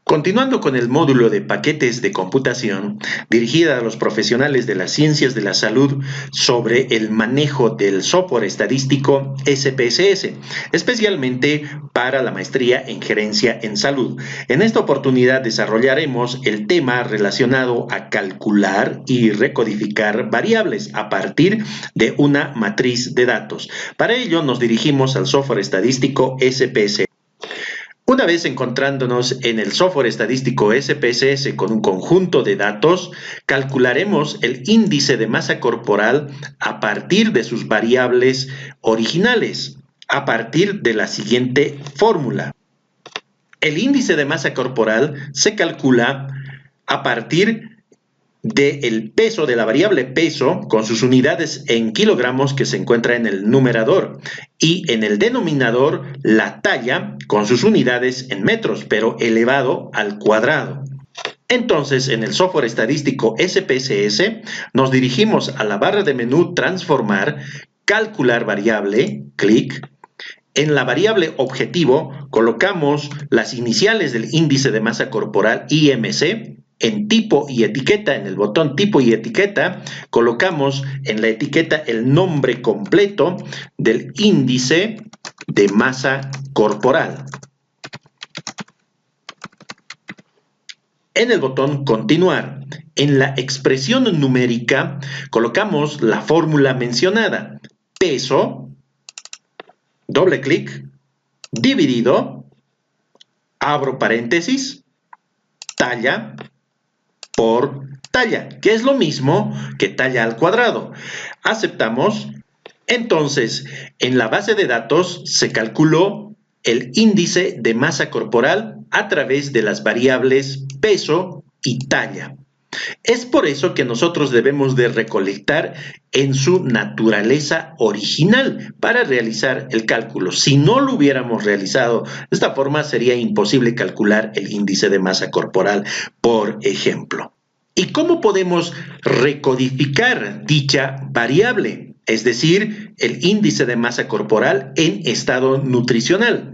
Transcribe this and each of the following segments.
Continuando con el módulo de paquetes de computación, dirigida a los profesionales de las ciencias de la salud sobre el manejo del software estadístico SPSS, especialmente para la maestría en gerencia en salud. En esta oportunidad desarrollaremos el tema relacionado a calcular y recodificar variables a partir de una matriz de datos. Para ello nos dirigimos al software estadístico SPSS. Una vez encontrándonos en el software estadístico SPSS con un conjunto de datos, calcularemos el índice de masa corporal a partir de sus variables originales, a partir de la siguiente fórmula. El índice de masa corporal se calcula a partir del peso de la variable peso con sus unidades en kilogramos que se encuentra en el numerador y en el denominador la talla con sus unidades en metros pero elevado al cuadrado. Entonces en el software estadístico SPSS nos dirigimos a la barra de menú transformar, calcular variable, clic. En la variable objetivo colocamos las iniciales del índice de masa corporal IMC. En tipo y etiqueta, en el botón tipo y etiqueta, colocamos en la etiqueta el nombre completo del índice de masa corporal. En el botón continuar, en la expresión numérica, colocamos la fórmula mencionada, peso, doble clic, dividido, abro paréntesis, talla, por talla, que es lo mismo que talla al cuadrado. Aceptamos. Entonces, en la base de datos se calculó el índice de masa corporal a través de las variables peso y talla. Es por eso que nosotros debemos de recolectar en su naturaleza original para realizar el cálculo. Si no lo hubiéramos realizado de esta forma, sería imposible calcular el índice de masa corporal, por ejemplo. ¿Y cómo podemos recodificar dicha variable? Es decir, el índice de masa corporal en estado nutricional.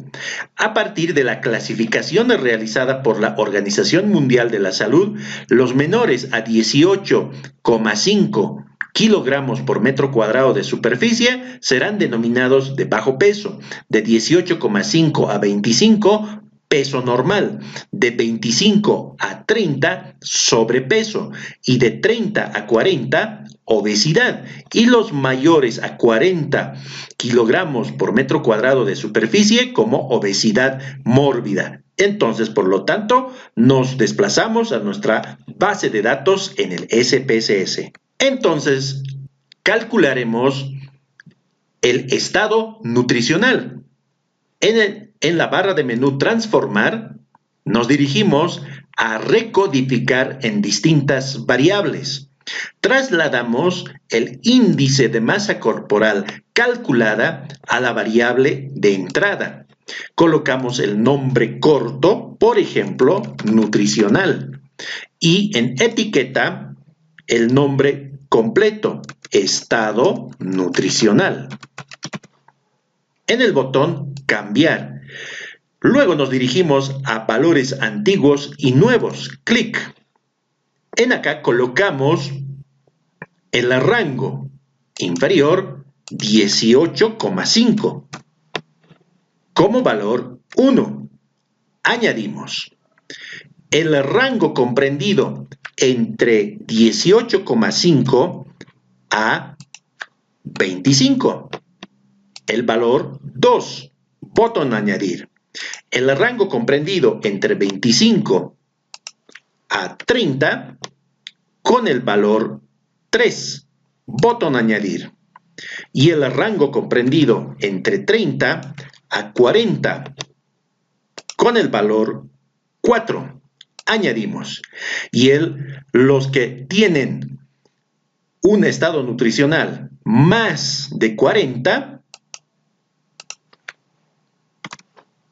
A partir de la clasificación realizada por la Organización Mundial de la Salud, los menores a 18,5 kilogramos por metro cuadrado de superficie serán denominados de bajo peso, de 18,5 a 25 peso normal, de 25 a 30 sobrepeso y de 30 a 40 obesidad, y los mayores a 40 kilogramos por metro cuadrado de superficie como obesidad mórbida. Entonces, por lo tanto, nos desplazamos a nuestra base de datos en el SPSS. Entonces, calcularemos el estado nutricional. En la barra de menú transformar, nos dirigimos a recodificar en distintas variables. Trasladamos el índice de masa corporal calculada a la variable de entrada. Colocamos el nombre corto, por ejemplo, nutricional. Y en etiqueta, el nombre completo, estado nutricional. En el botón cambiar. Luego nos dirigimos a valores antiguos y nuevos. Clic. En acá colocamos el rango inferior 18,5 como valor 1. Añadimos el rango comprendido entre 18,5 a 25. El valor 2. Botón añadir. El rango comprendido entre 25 a 30 con el valor 3. Botón añadir. Y el rango comprendido entre 30 a 40 con el valor 4. Añadimos. Y los que tienen un estado nutricional más de 40,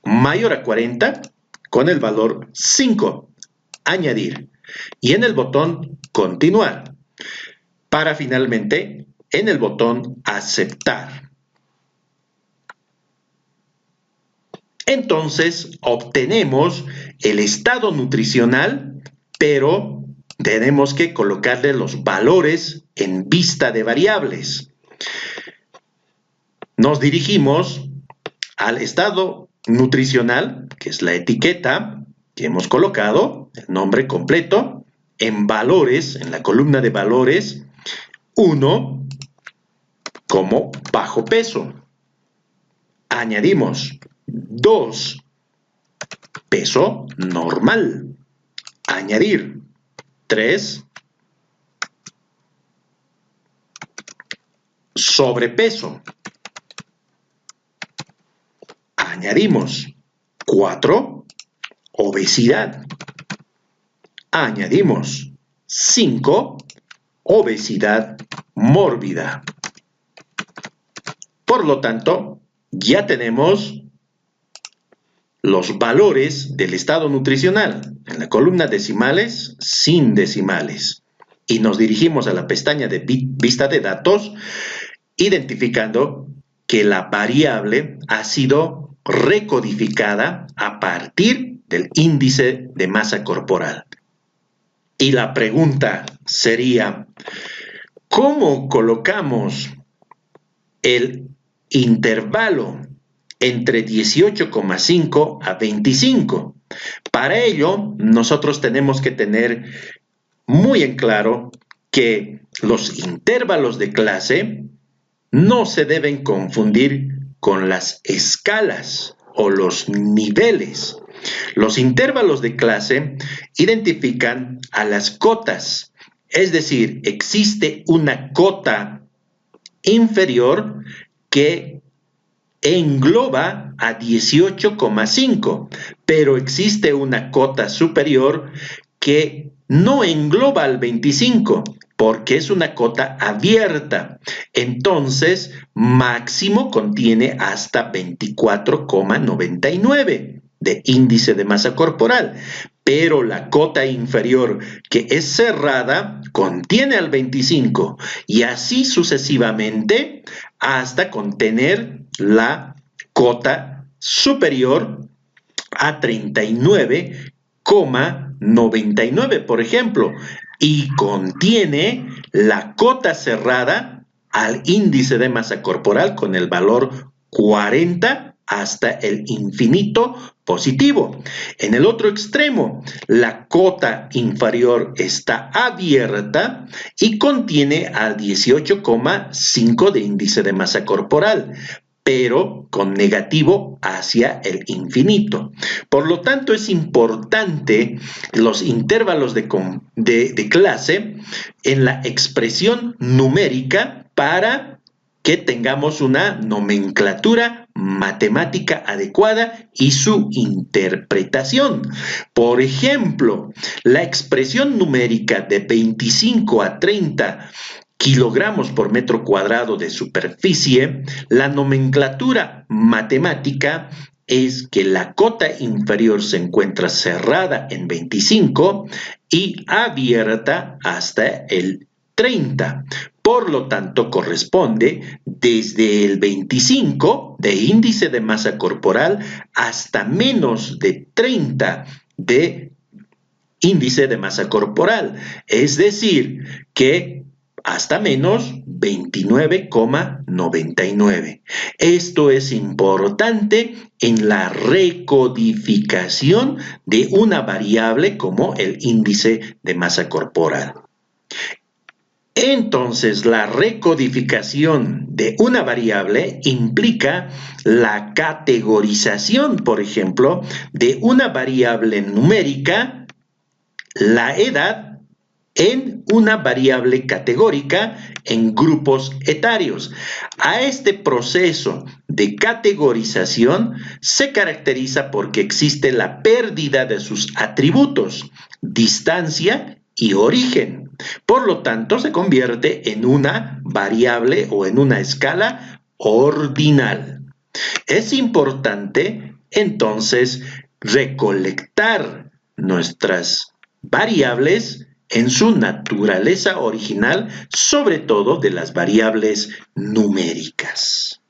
mayor a 40, con el valor 5, añadir. Y en el botón continuar. Para finalmente, en el botón aceptar. Entonces obtenemos el estado nutricional, pero tenemos que colocarle los valores en vista de variables. Nos dirigimos al estado nutricional, que es la etiqueta que hemos colocado, el nombre completo, en valores, en la columna de valores, 1 como bajo peso. Añadimos 2, peso normal. Añadir 3, sobrepeso. Añadimos 4, obesidad. Añadimos 5, obesidad mórbida. Por lo tanto, ya tenemos los valores del estado nutricional en la columna decimales, sin decimales. Y nos dirigimos a la pestaña de vista de datos, identificando que la variable ha sido recodificada a partir del índice de masa corporal. Y la pregunta sería, ¿cómo colocamos el intervalo entre 18,5 a 25? Para ello, nosotros tenemos que tener muy en claro que los intervalos de clase no se deben confundir con las escalas o los niveles. Los intervalos de clase identifican a las cotas, es decir, existe una cota inferior que engloba a 18,5, pero existe una cota superior que no engloba al 25, porque es una cota abierta. Entonces, máximo contiene hasta 24,99 de índice de masa corporal, pero la cota inferior, que es cerrada, contiene al 25 y así sucesivamente hasta contener la cota superior a 39,99, por ejemplo, y contiene la cota cerrada al índice de masa corporal con el valor 40 hasta el infinito positivo. En el otro extremo, la cota inferior está abierta y contiene al 18,5 de índice de masa corporal, pero con negativo hacia el infinito. Por lo tanto, es importante los intervalos de clase en la expresión numérica para que tengamos una nomenclatura matemática adecuada y su interpretación. Por ejemplo, la expresión numérica de 25 a 30 kilogramos por metro cuadrado de superficie, la nomenclatura matemática es que la cota inferior se encuentra cerrada en 25 y abierta hasta el 30. Por lo tanto, corresponde desde el 25 de índice de masa corporal hasta menos de 30 de índice de masa corporal. Es decir, que hasta menos 29,99. Esto es importante en la recodificación de una variable como el índice de masa corporal. Entonces, la recodificación de una variable implica la categorización, por ejemplo, de una variable numérica, la edad, en una variable categórica en grupos etarios. A este proceso de categorización se caracteriza porque existe la pérdida de sus atributos, distancia y origen. Por lo tanto, se convierte en una variable o en una escala ordinal. Es importante, entonces, recolectar nuestras variables en su naturaleza original, sobre todo de las variables numéricas.